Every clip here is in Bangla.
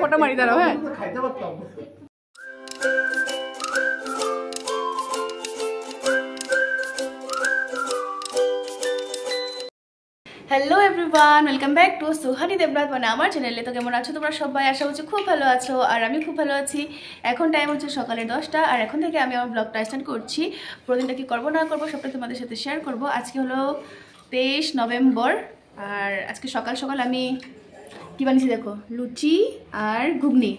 ফটো মারি দাঁড়াও। হ্যাঁ খাইতে পারতাম। Hello everyone, welcome back to Suhani Debnath মানে আমার চ্যানেলে। তো কেমন আছো তোমরা সবাই? আশা করছি খুব ভালো আছো, আর আমি খুব ভালো আছি। এখন টাইম হচ্ছে সকালে 10টা, আর এখন থেকে আমি আমার ব্লগটা স্টার্ট করছি। প্রতিদিনটা কি করবো না করবো সবটা তোমাদের সাথে শেয়ার করব। আজকে হলো 23 নভেম্বর, আর আজকে সকাল সকাল আমি কি বানিয়েছি দেখো, লুচি আর ঘুগনি,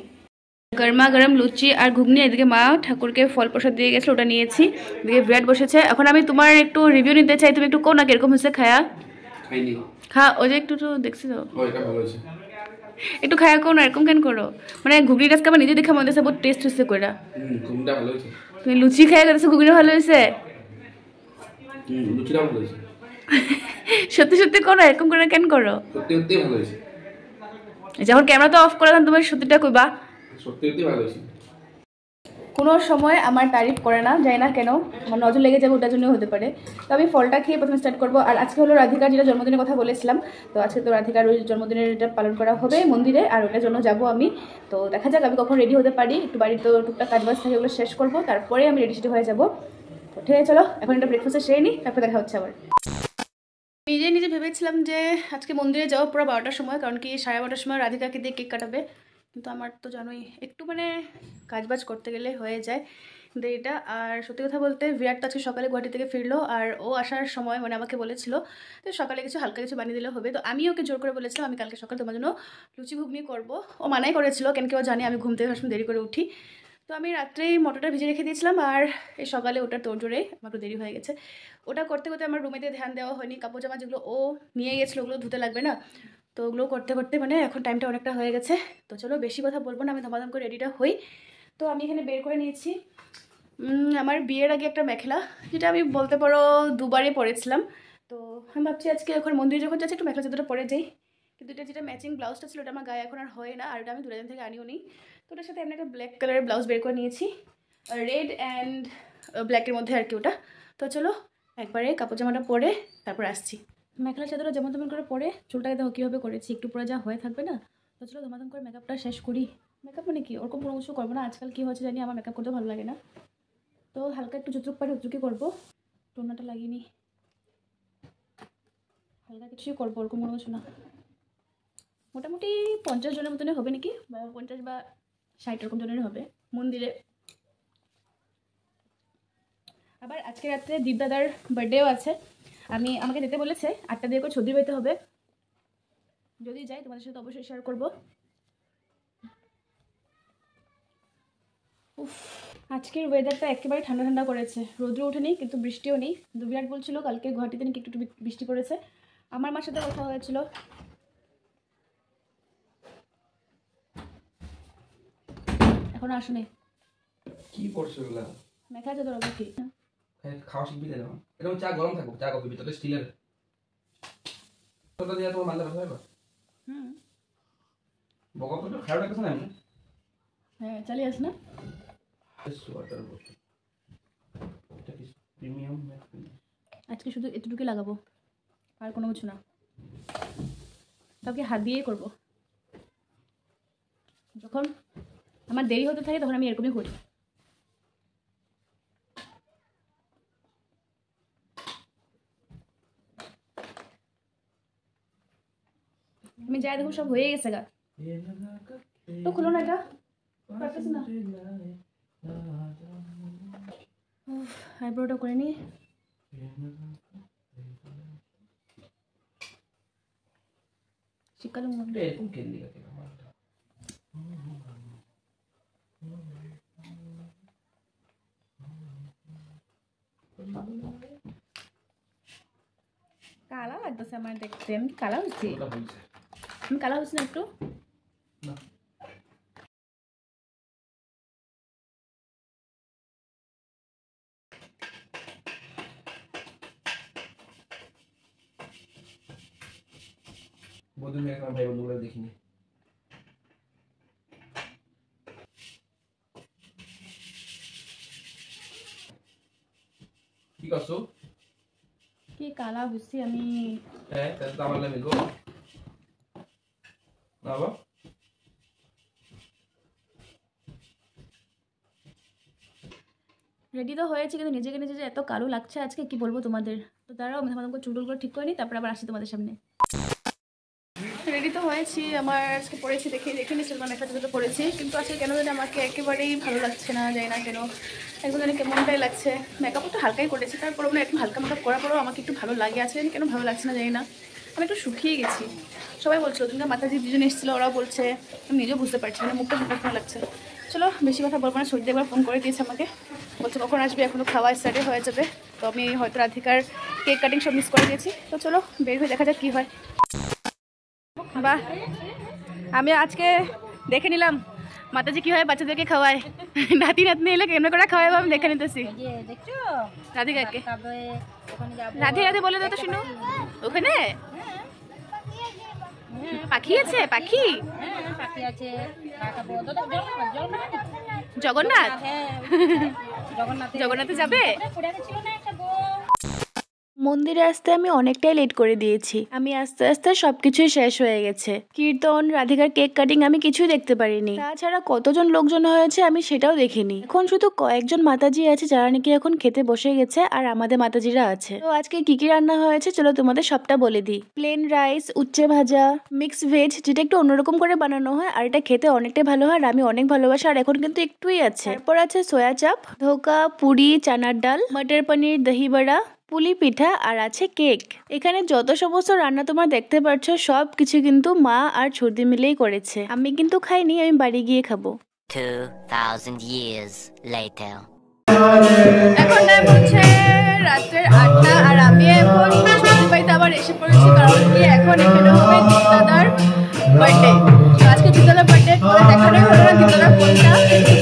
গরমা গরম লুচি আর ঘুগনি। এদিকে মা ঠাকুরকে ফল প্রসাদ দিয়ে গেছে, ওটা নিয়েছি। এদিকে ব্রেড বসেছে। এখন আমি তোমার একটু রিভিউ নিতে চাই, তুমি একটু কোন না কিরকম হয়েছে খায়া। খা ওই যে একটু দেখছি তো, একটু খায়া কোন এরকম কেন করো, মানে ঘুগনি টাজকে আমার নিজে দেখে মনে হচ্ছে বহুত টেস্ট হয়েছে কইরা। তুমি লুচি খায়া গেছো, ঘুগনি ভালো হয়েছে। সত্যি সত্যি করো, এরকম করে কেন করো? যখন ক্যামেরা তো অফ করে তুমি সত্যিটা কইবা। কোনো সময় আমার তারিফ করে না, জানি না কেন, আমার নজর লেগে যাবে, ওটার জন্য হতে পারে। তো আমি ফলটা খেয়ে প্রথমে স্টার্ট করবো। আর আজকে হলো রাধিকার যেটা জন্মদিনের কথা বলেছিলাম, তো আজকে তো রাধিকার ওই জন্মদিনের এটা পালন করা হবে মন্দিরে, আর ওটার জন্য যাব আমি। তো দেখা যাক আমি কখন রেডি হতে পারি। একটু বাড়িতে তো টুকটাক কাজবাজ থাকে, ওগুলো শেষ করবো, তারপরে আমি রেডি সেডি হয়ে যাবো। তো ঠিক আছে, চলো এখন একটা ব্রেকফাস্টে সেরে নিই, তারপরে দেখা হচ্ছে আবার। নিজে নিজে ভেবেছিলাম যে আজকে মন্দিরে যাবো পুরো 12টার সময়, কারণ কি 12:30টার সময় রাধিকাকে দিয়ে কেক কাটাবে। কিন্তু আমার তো জানোই একটু মানে কাজবাজ করতে গেলে হয়ে যায় দেরিটা। আর সত্যি কথা বলতে বিরাট তো আজকে সকালে গুয়াহাটি থেকে ফিরলো, আর ও আসার সময় মানে আমাকে বলেছিল তো সকালে কিছু হালকা কিছু বানিয়ে দিলে হবে। তো আমি ওকে জোর করে বলেছিলাম আমি কালকে সকালে তোমার জন্য লুচি ঘুগনি করবো। ও মানাই করেছিল, কেন কেউ জানি আমি ঘুম থেকে সবসময় দেরি করে উঠি। তো আমি রাত্রেই মটরটা ভিজে রেখে দিয়েছিলাম, আর এই সকালে ওটার তোড়জোড়ে আমার একটু দেরি হয়ে গেছে। ওটা করতে করতে আমার রুমেতে ধ্যান দেওয়া হয়নি, কাপড় জামা যেগুলো ও নিয়ে গেছিলো ওগুলো ধুতে লাগবে না, তো ওগুলো করতে করতে মানে এখন টাইমটা অনেকটা হয়ে গেছে। তো চলো বেশি কথা বলবো না, আমি ধমাধম করে রেডিটা হই। তো আমি এখানে বের করে নিয়েছি আমার বিয়ের আগে একটা মেখেলা, যেটা আমি বলতে পারো দুবারই পরেছিলাম। তো আমি ভাবছি আজকে এখন মন্দিরে যখন যাচ্ছি একটু মেখেলা চাদরটা পরে যাই। কিন্তু এটা যেটা ম্যাচিং ব্লাউজটা ছিল ওটা আমার গায়ে এখন আর হয় না, আর এটা আমি 2 দিন থেকে আনিও নি। তো ওটার সাথে আমি একটা ব্ল্যাক কালারের ব্লাউজ বের করে নিয়েছি, রেড অ্যান্ড ব্ল্যাকের মধ্যে আর কি ওটা। তো চলো একবারে কাপড় জামাটা পরে তারপর আসছি। মেখেলা চাদরটা যেমন তেমন করে পরে চুলটাকে দেখো কীভাবে করেছি, একটু পরে যা হয়ে থাকবে না। তো চলো ধমাধম করে মেকআপটা শেষ করি। মেকআপ মানে কি ওরকম কোনো কিছু করবো না, আজকাল কী হচ্ছে জানি আমার মেকআপ করতে ভালো লাগে না। তো হালকা একটু যতটুকু পারি ততটুকুই করবো, টোনাটা লাগিয়ে নিই, হালকা কিছুই করবো, ওরকম কোনো কিছু না। মোটামুটি 50 জনের মতনই হবে নাকি, বা 50 বা 60 এরকম জনের হবে মন্দিরে। আবার আজকে রাত্রে দীপদাদার বার্থডেও আছে, আমাকে যেতে বলেছে 8টা দিয়ে করে ছবি পেতে হবে। যদি যাই তোমাদের সাথে অবশ্যই শেয়ার করবো। উফ, আজকের ওয়েদারটা একেবারে ঠান্ডা ঠান্ডা করেছে, রোদ্র ওঠেনি কিন্তু বৃষ্টিও নেই। কিন্তু বিরাট বলছিল কালকে গুয়াহাটিতে নাকি একটু বৃষ্টি পড়েছে। আমার মার সাথে কথা হয়েছিল, এখন আসুনি। কি করছো এগুলা? মেখা চাদর হবে কি খাওয়া শিখবি না? এরকম চা গরম থাকুক, চা কফি ভিতরে স্টিলের তোটা দিয়ে তোমার মানলে কথা হবে। বকা তো খাওয়া লাগছে না। হ্যাঁ চালিয়ে আস না। সোয়াটার বোতল এটা কি প্রিমিয়াম? আজকে শুধু এতটুকুই লাগাবো, আর কোনো কিছু না। সবকে হাত দিয়েই করবো। যখন আমার দেরি হতে থাকে তখন আমি এরকমই করি। আমি যাই দেখো সব হয়ে গেছে গা। তো খুলো না এটা, পারতেছি না। আইব্রোটা করে নি। শীতকালে এরকম কেন্দি গেছে কালা লাগতেছে আমার দেখতে। আমি কালা হচ্ছি, আমি কালা হচ্ছি না একটু? বদুন এখন ভাই বন্ধুগুলো দেখিনি। কি করছো? কি কালা হচ্ছি আমি? হ্যাঁ তাহলে তো আমার লাগে গো। বাবা রেডি তো হয়েছে কিন্তু নিজেকে নিজে যে এত কালো লাগছে আজকে কি বলবো তোমাদের। তো দাঁড়াও আমি তোমাদের চুলগুলো ঠিক করে নিই, তারপর আবার আসি তোমাদের সামনে। রেডি তো হয়েছি, আমার আজকে পড়েছি দেখে নিয়েছিলাম একটা দুটো পড়েছি, কিন্তু আজকে কেন জানি আমাকে একেবারেই ভালো লাগছে না, জানি না কেন, একদম জানি কেমনটাই লাগছে। মেকআপ তো হালকাই করেছি, তারপরে মানে একটু হালকা মেকআপ করার পরেও আমাকে একটু ভালো লাগে, আছে কেন ভালো লাগছে না জানি না। আমি একটু শুকিয়ে গেছি, সবাই বলছে ওদিনকে মাতাজি দুজন এসেছিলো, ওরাও বলছে, আমি নিজেও বুঝতে পারছি মানে মুখটা ভালো লাগছে। চলো বেশি কথা বলবো না, সর্দি একবার ফোন করে দিয়েছে আমাকে, বলছে কখন আসবে, এখনও খাওয়া স্টার্টে হয়ে যাবে। তো আমি হয়তো রাধিকার কেক কাটিং সব মিস করে দিয়েছি। তো চলো বের হয়ে দেখা যাক কী হয়। বাহ, আমি আজকে দেখে নিলাম মাতাজি কীভাবে বাচ্চাদেরকে খাওয়ায়, নাতি নাতনি এলে কেমন করে খাওয়াবো আমি দেখে নিতেছি। রাধিকাকে রাধে রাধে বলে দাও তো শুনো। ওখানে পাখি আছে, পাখি জগন্নাথ, জগন্নাথে যাবে। মন্দিরে আসতে আমি অনেকটাই লেট করে দিয়েছি, আমি আস্তে আস্তে সবকিছুই শেষ হয়ে গেছে। কীর্তন, রাধিকার কেক কাটিং আমি কিছুই দেখতে পারিনি, তাছাড়া কতজন লোকজন হয়েছে আমি সেটাও দেখিনি। এখন শুধু কয়েকজন মাতাজি আছে যারা নাকি এখন খেতে বসে গেছে, আর আমাদের মাতাজিরা আছে। তো আজকে কি কি রান্না হয়েছে চলো তোমাদের সবটা বলে দিই। প্লেন রাইস, উচ্ছে ভাজা, মিক্স ভেজ, যেটা একটু অন্যরকম করে বানানো হয় আর এটা খেতে অনেকটাই ভালো হয়, আর আমি অনেক ভালোবাসি, আর এখন কিন্তু একটুই আছে। তারপর আছে সোয়া চাপ, ধোকা, পুরি, চানার ডাল, মটর পনির, দহি বড়া, পুলি পিঠা, আর আছে কেক। এখানে যত সমস্ত রান্না তোমরা দেখতে পাচ্ছ সব কিছু কিন্তু মা আর ছর্দি মিলেই করেছে, আমি কিন্তু খাইনি, আমি বাড়ি গিয়ে খাবো। 2000 years later. এখন টাইম হচ্ছে রাত্রের 8টা, আর আমি এখন ছুটির বাড়িতে আবার এসে পড়েছি, কারণ কি এখন এখানে হবে দীপদাদার বার্থডে। তো আজকে দীপদাদার বার্থডে করে দেখানোই হলো না দীপদাদার ফোনটা,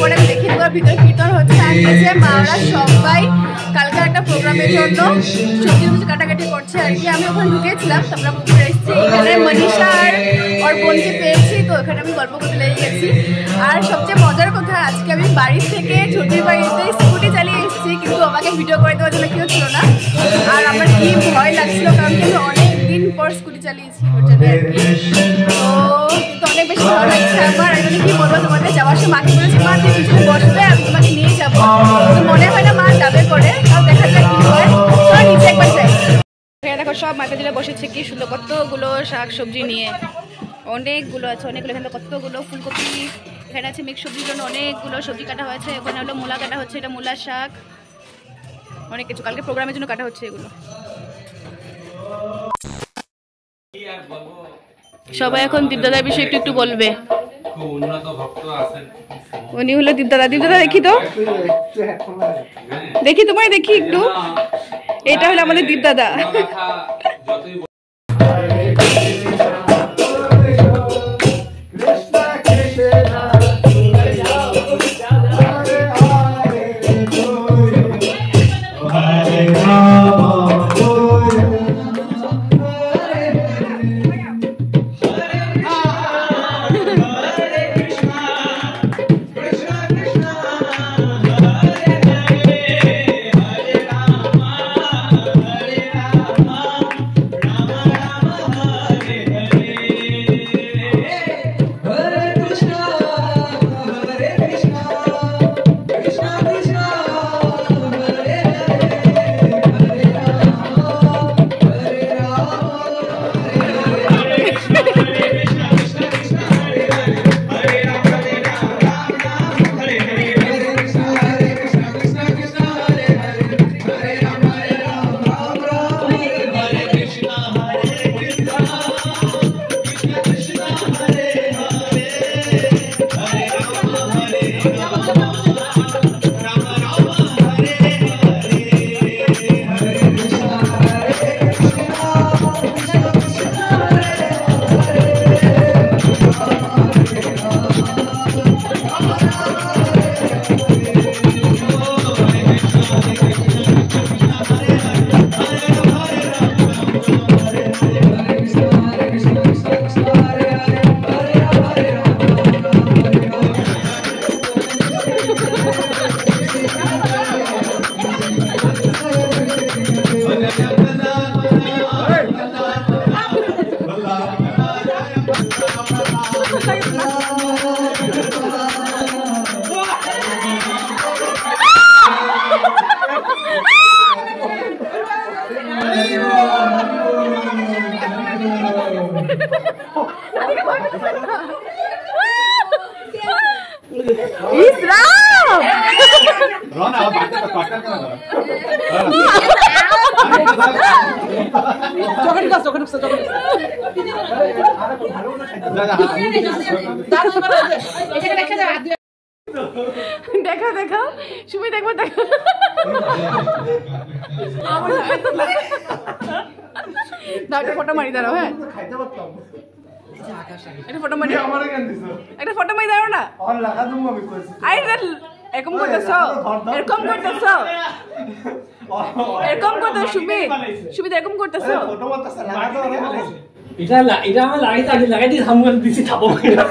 পরে আমি দেখিয়ে দেবো। ভিতরে কীর্তন হচ্ছে, আর নিচে মারা সবাই কালকে একটা প্রোগ্রামের জন্য সবজি কাটাকাটি করছে আর কি। আমি ওখানে ঢুকেছিলাম, তারপরে উপরে এসেছি, এখানে মনীষা আর ওর বোনকে পেয়েছি, তো এখানে আমি গল্প করতে লেগে গেছি। আর সবচেয়ে মজার কথা, আজকে আমি বাড়ি থেকে ছুটির বাড়িতে স্কুটি চালিয়ে এসেছি, কিন্তু আমাকে ভিডিও করে দেওয়ার জন্য কেউ ছিল না। আর আমার কি ভয় লাগছিল, কারণ কি আমি অনেক দিন পর স্কুটি চালিয়েছি ওর জন্য আর কি। তো কিন্তু অনেক বেশি ভালো লাগছে আমার। আমি কি বলবো তোমাদের, যাওয়ার সময় মাকে বলেছি মা তুই পিছনে বসবে, আমি তোমাকে নিয়ে যাবো, তো মনে হয় না মা যাবে করে, তাও দেখা যাক কি হয়। তো নিচে একবার যাই। দেখো সব মাতাজিরা বসেছে, কি সুন্দর কতগুলো শাক সবজি নিয়ে, অনেকগুলো আছে, অনেকগুলো। এখানে কতগুলো ফুলকপি, এখানে আছে মিক্স সবজির জন্য অনেকগুলো সবজি কাটা হয়েছে, ওখানে হলো মূলা কাটা হচ্ছে, এটা মূলার শাক, অনেক কিছু কালকে প্রোগ্রামের জন্য কাটা হচ্ছে এগুলো। সবাই এখন দীপদাদার বিষয়ে একটু একটু বলবে। উনি হলো দীপদাদা। দীপদাদা দেখি তো, দেখি তোমায় দেখি একটু, এটা হলো আমাদের দীপদাদা। ইস রাম রনা বাচ্চা তো পাটকার কেন ধরা চকলেট গাছ চকলেট দেখা দেখা সুমি দেখবো দেখা দাও একটা ফটো মারি দাঁড়াও হ্যাঁ খাইতে পারতাম একটা ফটো মারি আমারে কেন দিছো একটা ফটো মারি দাঁড়াও না আর লাগা দম আমি কইছি আরে এরকম করতেছ এরকম করতেছ এরকম করতেছ সুমি সুমি এরকম করতেছ ফটো মারতাছ লাগা তো এটা আমার লাগাইতে হাম করে দিছি থাপো কইরা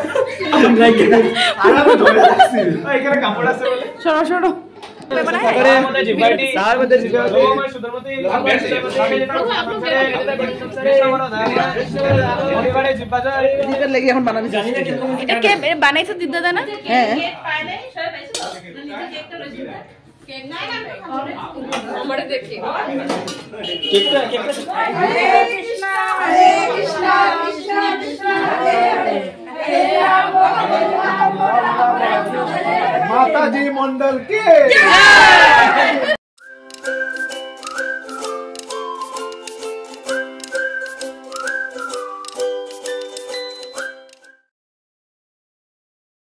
আর আমি ধরে রাখছি এখানে কাপড় আছে বলে সরো সরো বানাইছো দিদা না হ্যাঁ माता जी मंडल के